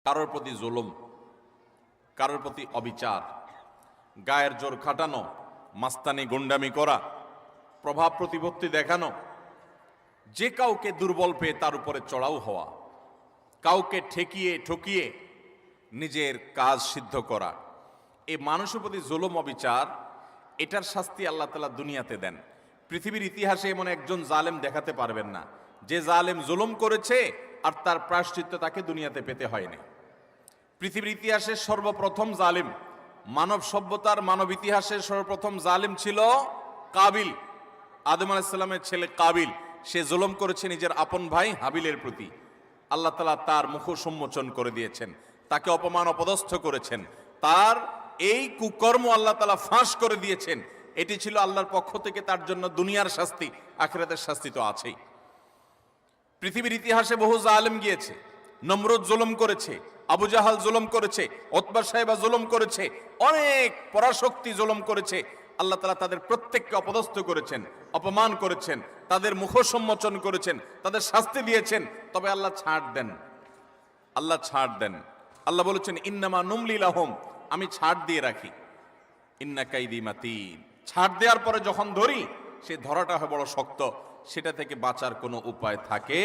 কারোর প্রতি জুলুম, কারোর প্রতি অবিচার, গায়ের জোর খাটানো, মাস্তানি গুন্ডামি করা, প্রভাব প্রতিপত্তি দেখানো, যে কাউকে দুর্বল পেয়ে তার উপরে চড়াও হওয়া, কাউকে ঠকিয়ে নিজের কাজ সিদ্ধ করা, এই মানুষের প্রতি জুলুম অবিচার, এটার শাস্তি আল্লাহ তাআলা দুনিয়াতে দেন। পৃথিবীর ইতিহাসে এমন একজন জালেম দেখাতে পারবেন না যে জালেম জুলুম করেছে আর তার প্রায়শ্চিত্ত তাকে দুনিয়াতে পেতে হয়নি। পৃথিবীর ইতিহাসে সর্বপ্রথম জালিম, মানব সভ্যতার মানব ইতিহাসের সর্বপ্রথম জালিম ছিল কাবিল, আদম আলাইহিস সালামের ছেলে কাবিল। সে জুলুম করেছে নিজের আপন ভাই হাবিলের প্রতি। আল্লাহ তাআলা তার মুখ সম্মোচন করে দিয়েছেন, তাকে অপমান অপদস্থ করেছেন, তার এই কুকর্ম আল্লাহ তাআলা ফাঁস করে দিয়েছেন। এটি ছিল আল্লাহর পক্ষ থেকে তার জন্য দুনিয়ার শাস্তি, আখিরাতের শাস্তি তো আছেই। পৃথিবীর ইতিহাসে বহু জালেম গিয়েছে, নমরুদ জুলুম করেছে, আবু জাহাল জুলুম করেছে, উতবা সাহেবা জুলুম করেছে, অনেক পরাশক্তি জুলুম করেছে। আল্লাহ তাআলা তাদের প্রত্যেককে অপদস্থ করেছেন, অপমান করেছেন, তাদের মুখ সম্মোচন করেছেন, তাদের শাস্তি দিয়েছেন। তবে আল্লাহ ছাড় দেন, আল্লাহ ছাড় দেন। আল্লাহ বলেছেন ইন্নামা নুমলি লাহুম, আমি ছাড় দিয়ে রাখি। ইন্না কাইদি মাতিন, ছাড় দেওয়ার পরে যখন ধরি সে ধরাটা হয় বড় শক্ত, সেটা থেকে বাঁচার কোনো উপায় থাকে